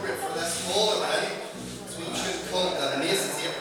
appropriate for this hall around, as we should call it the Masons here.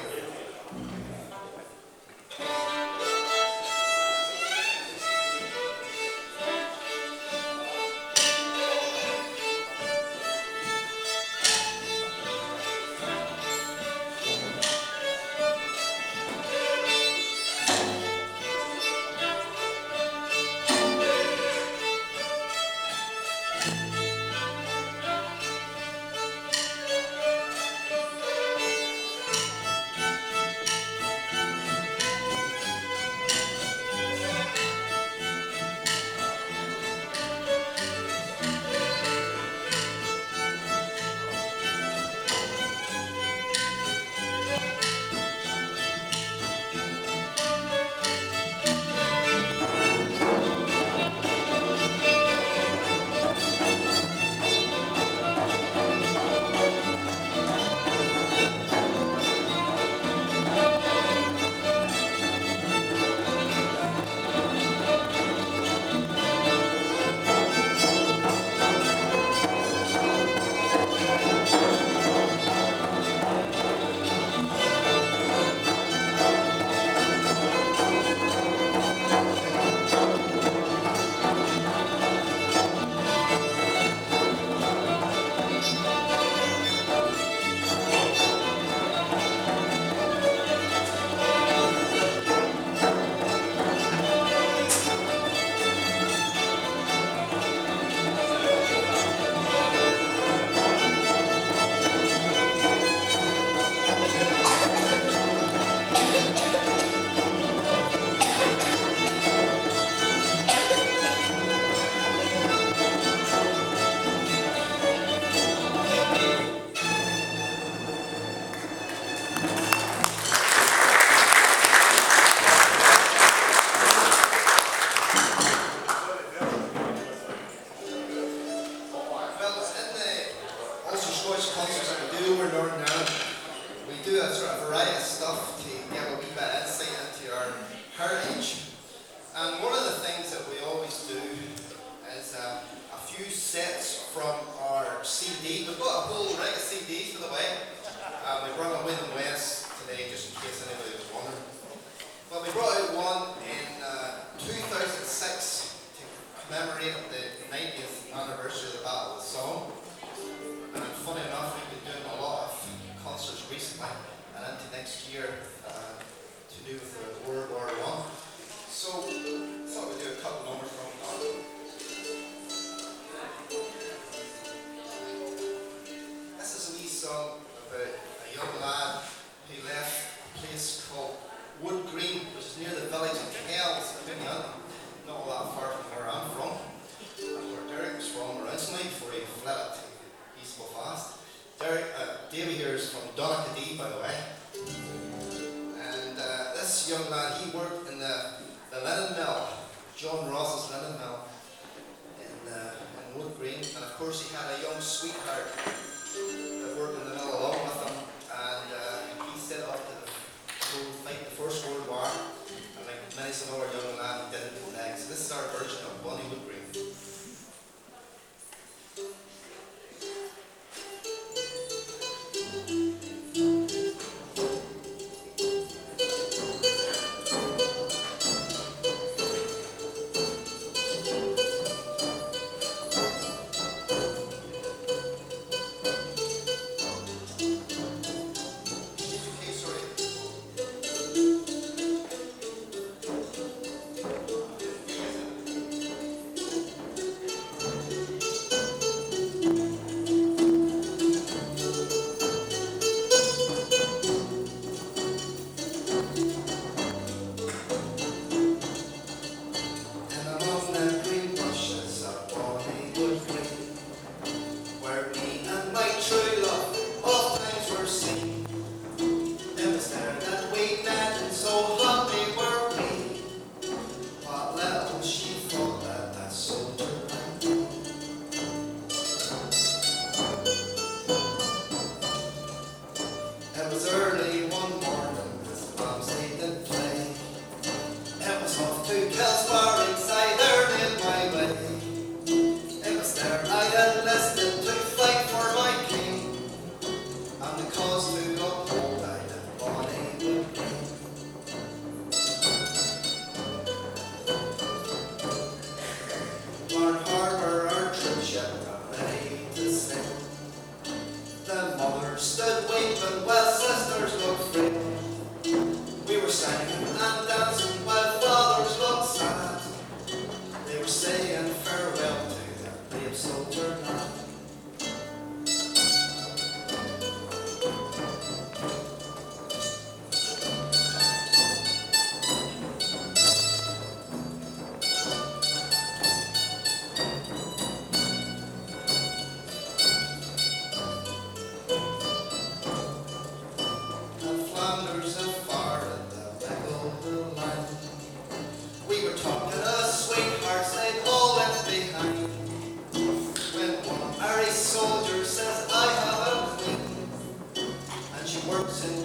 It was there I enlisted to fight for my king.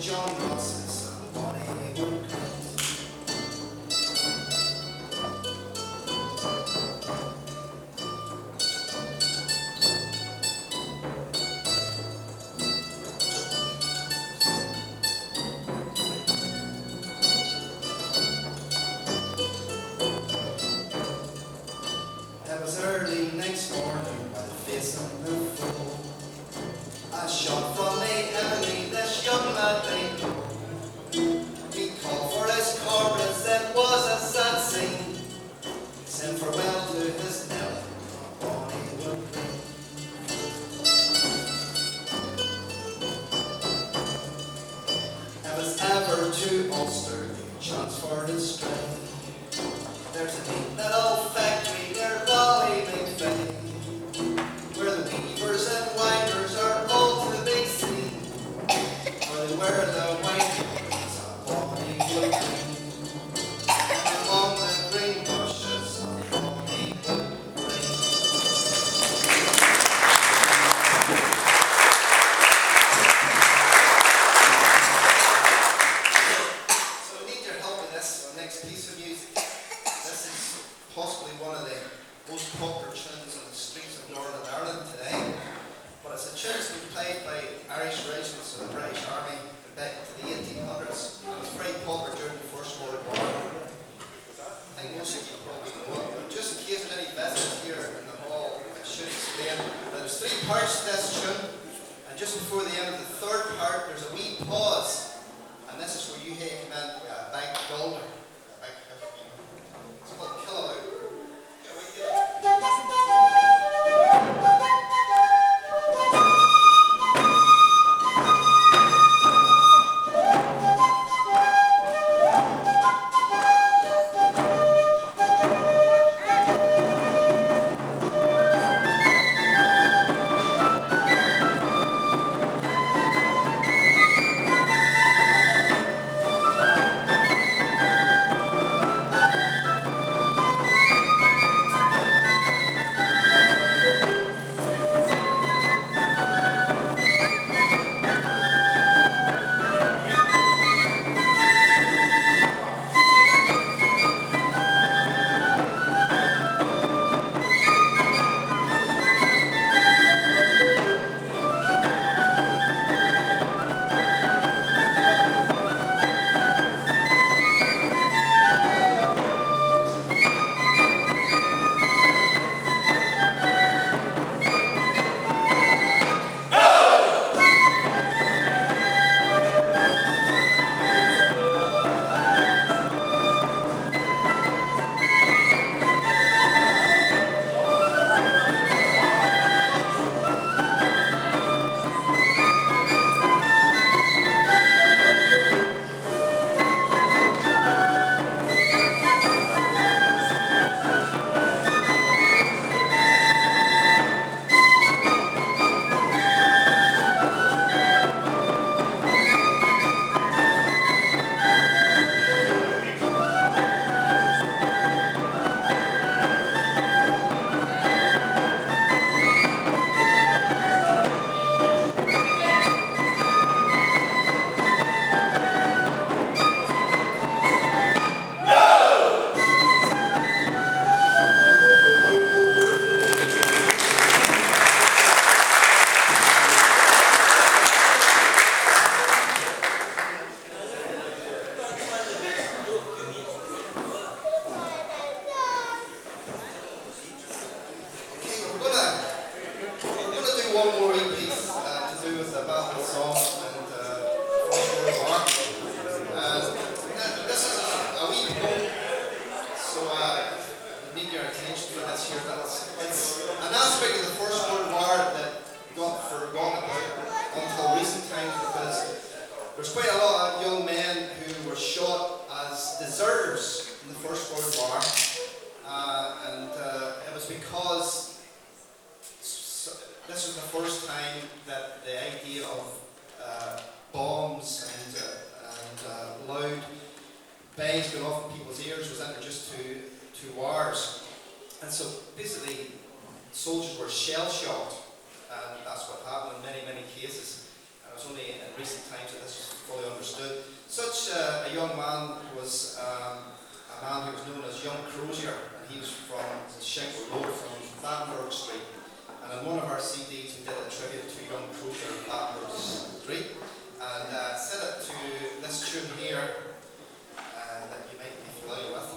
John Ross's Bonnie Wood. It was early next morning by the face on the floor. A shot from the enemy, this young lad they know. He called for his comrades, it was a sad scene. Sent farewell to his Nelly, Bonnie Wood Green. It was ever to Ulster, transferred his strength. There's a neat little factory near Ballymacfay, where the weavers and winders are all to be seen. For they wear the winders on Bonnie Wood Green, and among the green bushes on Bonnie Wood Green. So we need your help with this next piece of music. This is possibly one of the most popular tunes on the streets of Northern Ireland today, but it's a tune that's been played by Irish regiments of the British Army back to the 1800s. It was very popular during the First World War. I think most of you probably know it, but just in case there's any visitors here in the hall, I should explain that there's 3 parts to this tune, and just before the end of the 3rd part, there's a wee pause, and this is where you hear come in back golder. It's called Killaloo. One more piece to do with the Battle Song and First World War. This is a wee poem, so we need your attention for this here. It's an aspect of the First World War that got forgotten about until recent times, because there's quite a lot of young men who were shot as deserters in the First World War, and it was because this was the first time that the idea of bombs and loud bangs going off in people's ears was introduced to wars. And so basically soldiers were shell shocked, and that's what happened in many cases. And was only in recent times that this was fully understood. Such a young man was a man who was known as Young Crozier, and he was from Shingle Road, from Battenberg Street. And on one of our CDs we did a tribute to Young Crozier of Battenberg Street, and set it to this tune here that you might be familiar with.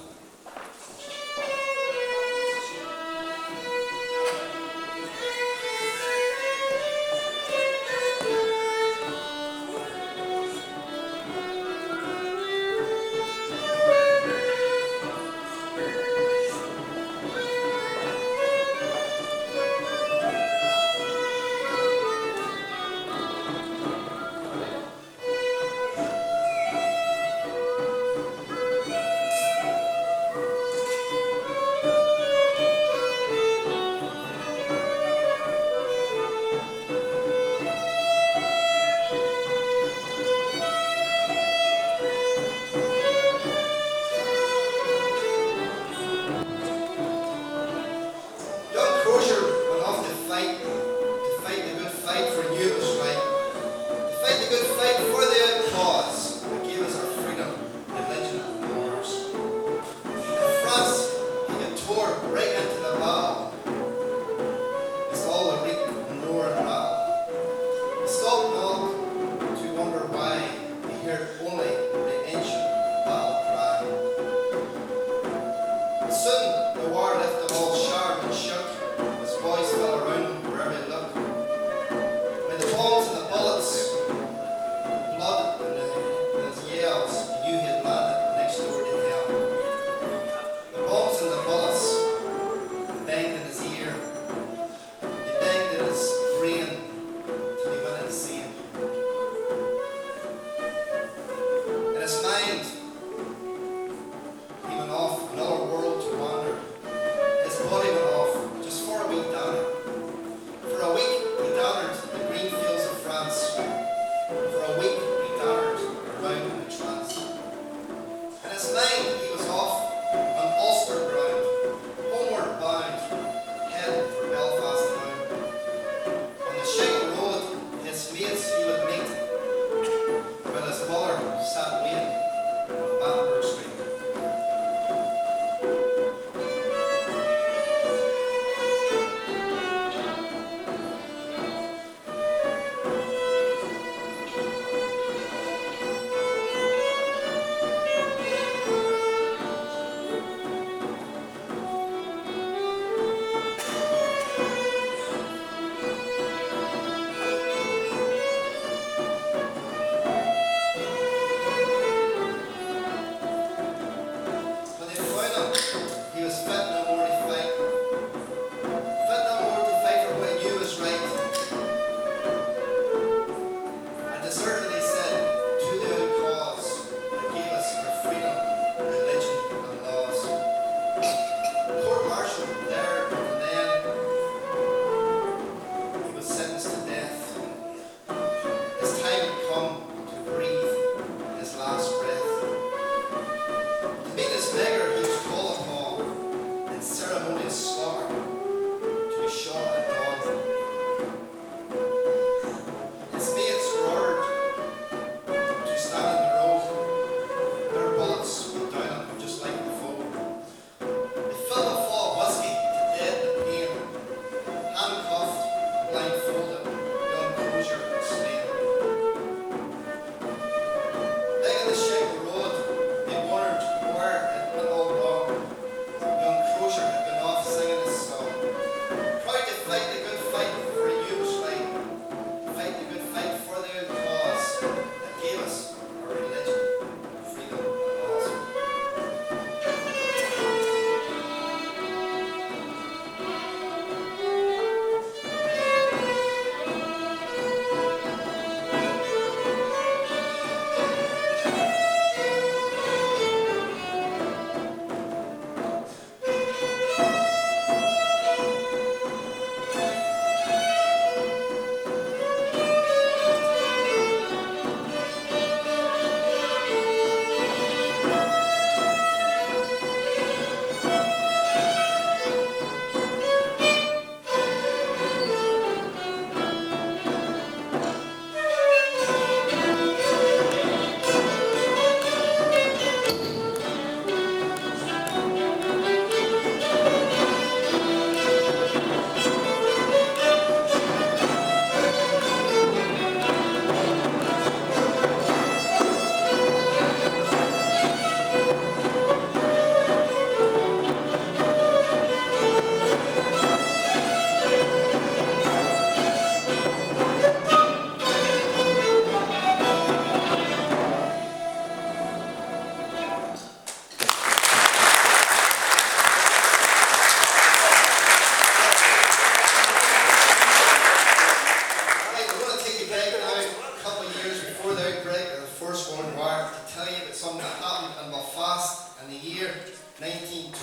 tell you about something that happened in Belfast in the year 1912.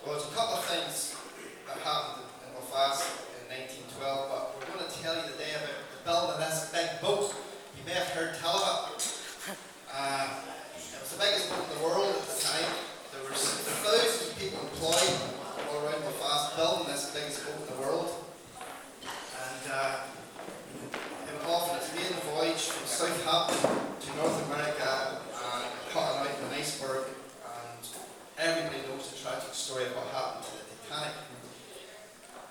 Well, there's a couple of things that happened in Belfast in 1912, but we're going to tell you today about the building of this big boat. You may have heard tell of it. It was the biggest boat in the world at the time. There were thousands of people employed all around Belfast building this biggest boat in the world. And it went off on its maiden voyage from Southampton to North America and cutting out an iceberg, and everybody knows the tragic story of what happened to the Titanic.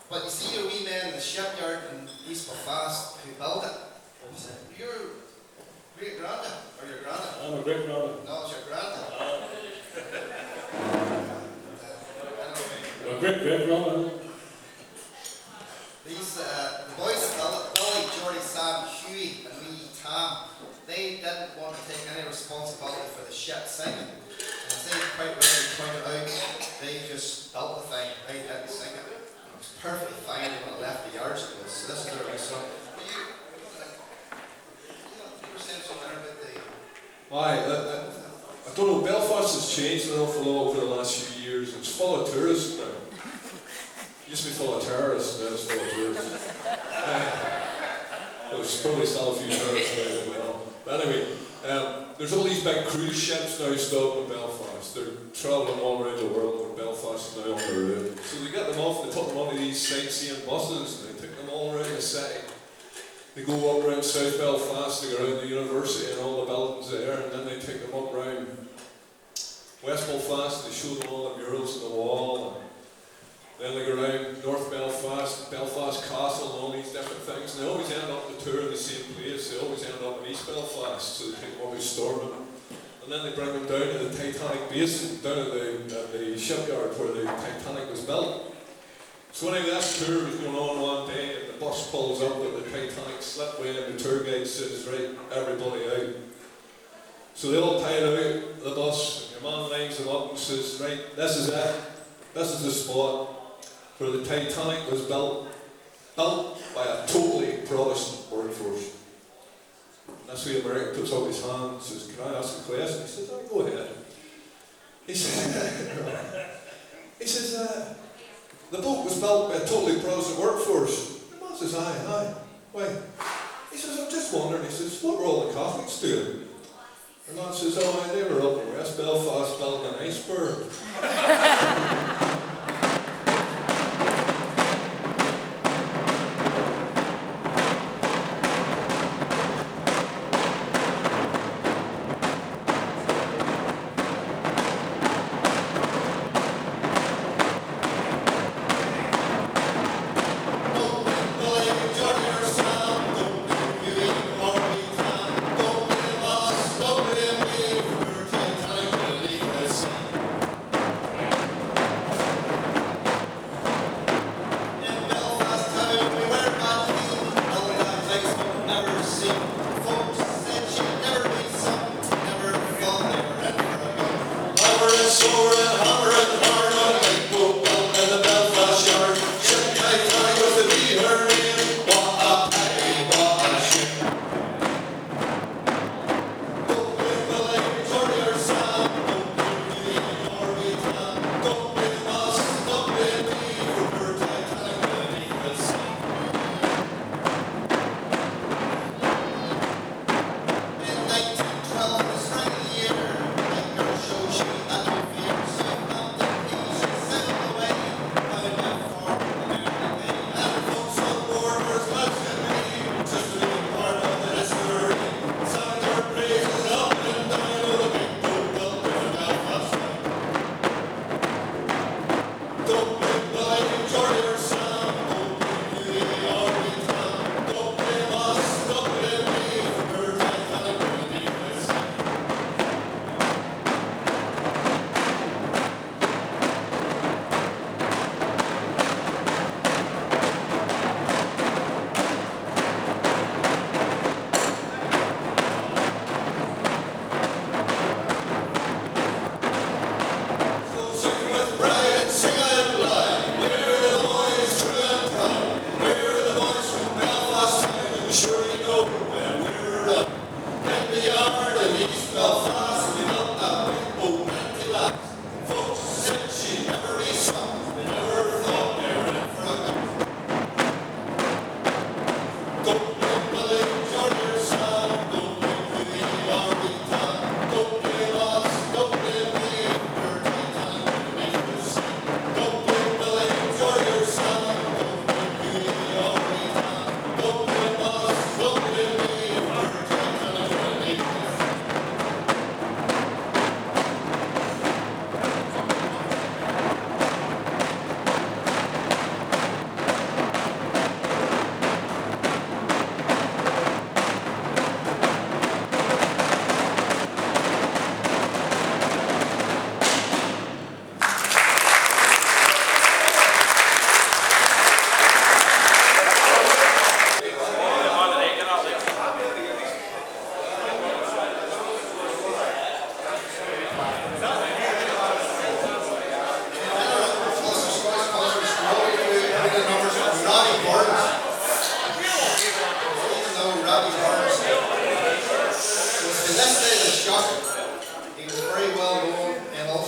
But you see your wee man in the shipyard in East Belfast who built it. Your great-granddad, or your granddad? I'm a great-granddad. No, it's your granddad. A great-great-granddad. These, the boys that built it, Billy, Geordie, Sam, Hughie, and wee Tam, they didn't want to take any responsibility for the ship sinking. And as they quite rightly pointed out, they just built the thing, they didn't sink it. It was perfectly fine when it left the yards. So this is their reason. I don't know, Belfast has changed an awful lot over the last few years. It's full of tourists now. It used to be full of terrorists, now it's full of tourists. There's probably still a few tourists now as well. But anyway, there's all these big cruise ships now stopping in Belfast. They're travelling all around the world, and Belfast is now on their route. So they get them off, they took them onto these sightseeing buses, and they took them all around the city. They go up around South Belfast, they go around the university and all the buildings there, and then they take them up around West Belfast, they show them all the murals on the wall, and then they go around North Belfast, Belfast Castle, and all these different things, and they always end up the tour in the same place. They always end up in East Belfast, so they take them up to Stormont, and then they bring them down to the Titanic basin, down at the shipyard where the Titanic was built. So anyway, that tour was going on one day, and the bus pulls up with the Titanic slipway, and the tour guide says, right, everybody out. So they all tie out the bus, and your man lines them up and says, right, this is it. This is the spot where the Titanic was built by a totally Protestant workforce. And that's where America puts up his hand and says, can I ask a question? He says, oh, go ahead. He says, the boat was built by a totally Protestant workforce. The man says, aye. Why? He says, I'm just wondering. He says, what were all the Catholics doing? The man says, oh, they were up in West Belfast building an iceberg.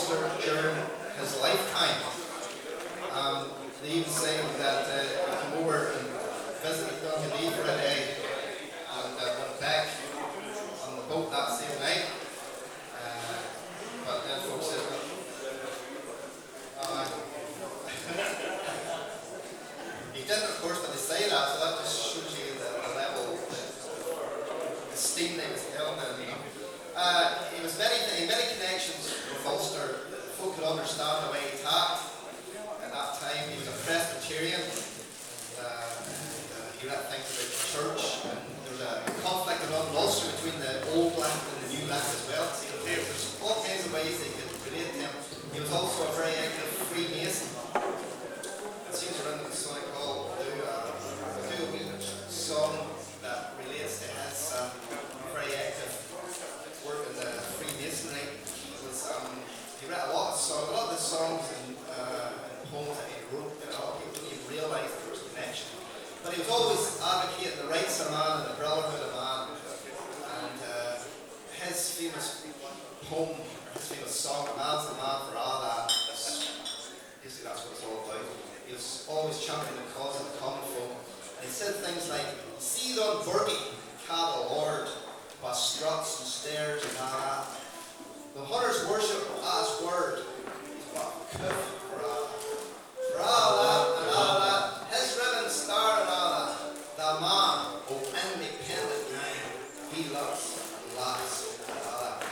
Ulster during his lifetime. They even say that he came over and visited Dundee for a day and went back on the boat that same night. But then folks said, he didn't, of course, but they say that, so that just shows you the level of esteem they was held in. You know. He had many connections with Ulster. Folk could understand the way he talked. At that time, he was a Presbyterian. He read things about the church, and there was a conflict around Ulster between the old left and the new left as well. So there's all kinds of ways they could relate to him. He was also a very active Freemason. It seems around the Sonic Hall do a wee song that relates to his very active work in the Freemasonry. He read a lot of the songs and poems that he wrote, a lot of people didn't even realise there was a connection. But he was always advocating the rights of man and the brotherhood of man. And his famous poem, his famous song, Man's the Man for all that, basically that's what it's all about. He was always championing the cause of the common folk. And he said things like, "See on Burgie, cattle lord, by struts and stairs and all that. The hunters worship as word, but cuff for all that and all that. His ribbon star and all that. The man, oh independent man, he loves and laughs and all that."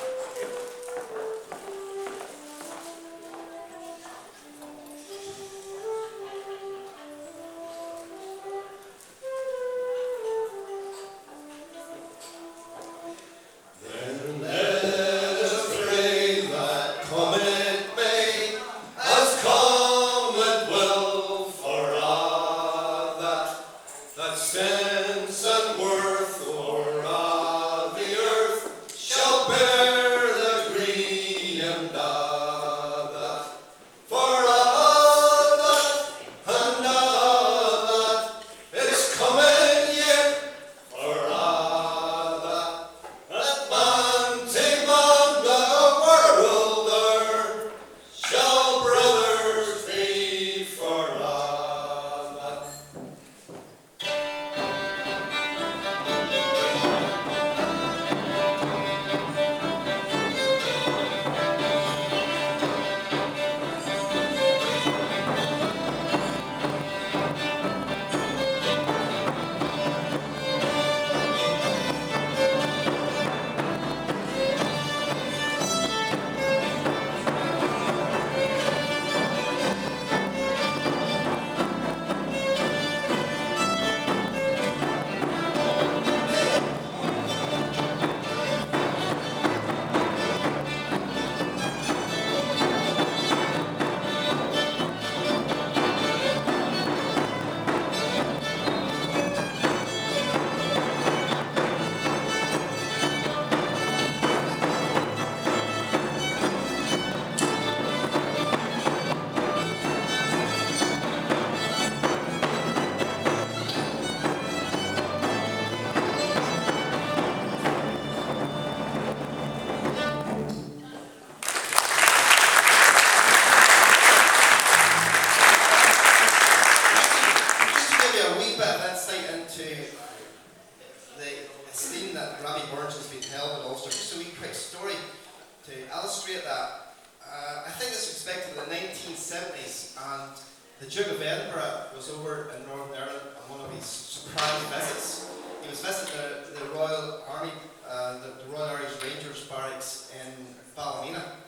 The Duke of Edinburgh was over in Northern Ireland on one of his surprise visits. He was visiting the Royal Army, the Royal Irish Rangers barracks in Ballymena,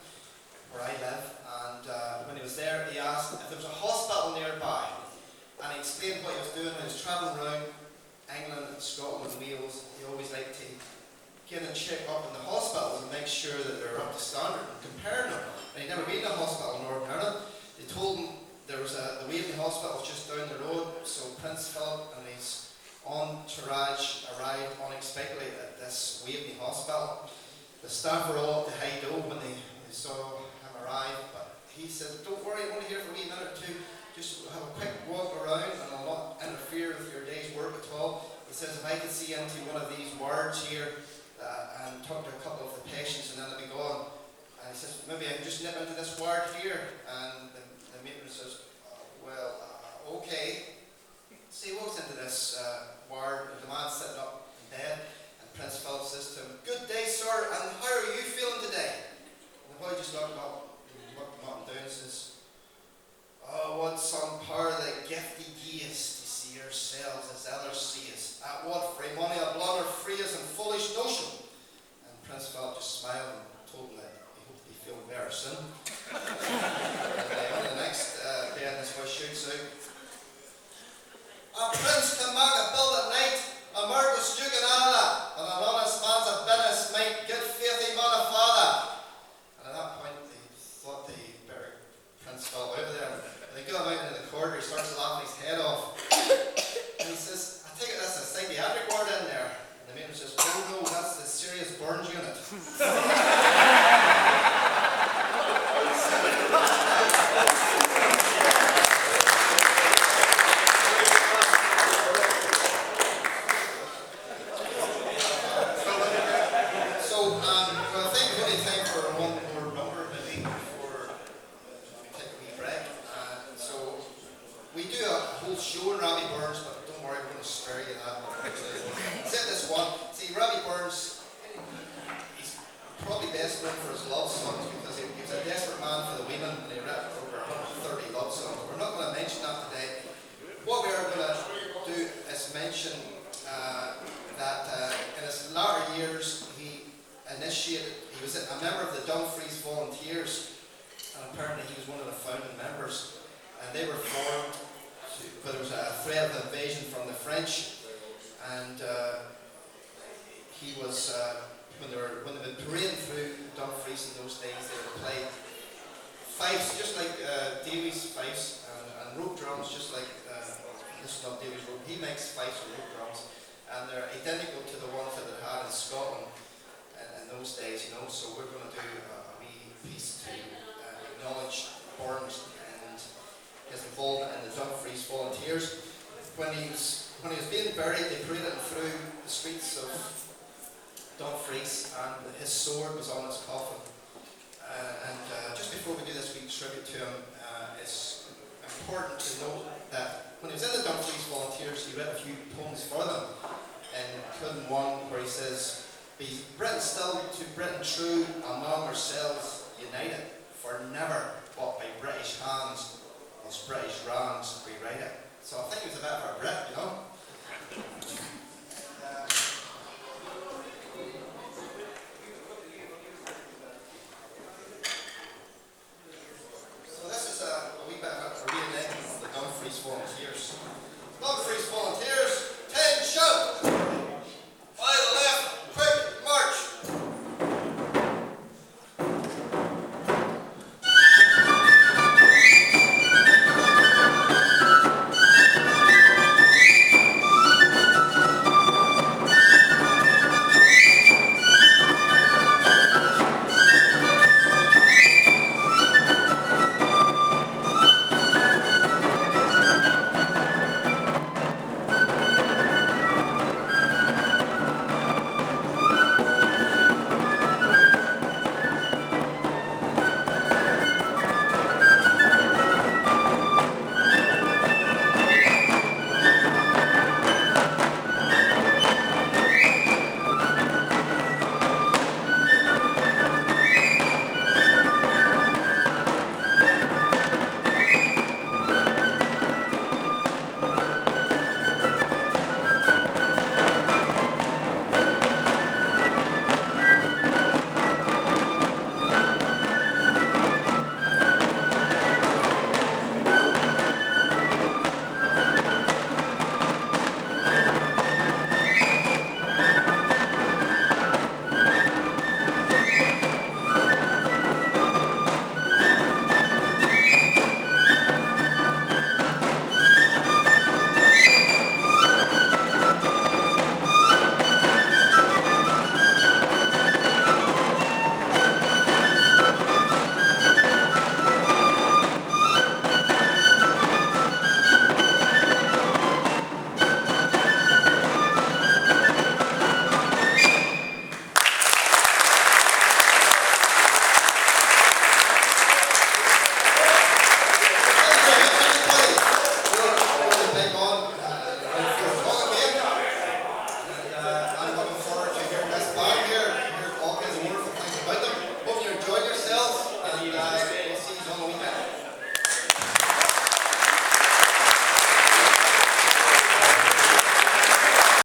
where I live. And when he was there, he asked if there was a hospital nearby. And he explained what he was doing when he was travelling around England and Scotland and Wales. He always liked to get and check up in the hospitals and make sure that they're up to standard and comparing them. And he'd never been to a hospital in Northern Ireland. They told him there was the Waveney Hospital just down the road, so Prince Philip and his entourage arrived unexpectedly at this Waveney Hospital. The staff were all up to high do when they saw him arrive, but he said, "Don't worry, I'm only here for a wee minute or two. Just have a quick walk around and I'll not interfere with your day's work at all." He says, "If I could see into one of these wards here and talk to a couple of the patients and then I'll be gone." And he he says, maybe I can just nip into this ward here. And the matron says, okay. So he walks into this ward, and the man's sitting up in bed, and Prince Philip says to him, "Good day, sir, and how are you feeling today?" And the boy just looked him up and down and says, "Oh, what some power that gifty giest to see yourselves as others see us. At what free money a blunder free us and foolish notion." And Prince Philip just smiled and told him that he hoped to be feeling better soon. And on the next day, this boy shoots out, "A prince come back a bill at night, a Marcus Duke and Anna, and an honest man's a business might, good faithy man a father." And at that point, they thought they better Prince Philip out of there. And they go him out into the corridor, he starts laughing his head off. And he says, "I take it that's a psychiatric ward in there." And the matron says, "Oh no, that's the serious burns unit." He makes fifes and rope drums, and they're identical to the ones that they had in Scotland in those days, So we're going to do a wee piece to acknowledge Burns and his involvement in the Dumfries Volunteers. When he was being buried, they paraded him through the streets of Dumfries, and his sword was on his coffin. Just before we do this wee tribute to him, it's important to note that when he was in the Dumfries Volunteers, he read a few poems for them, including one where he says, "Be Britain still to Britain true, among ourselves united, for never but by British hands was British wrongs rewrited." So I think he was a bit of a Brit,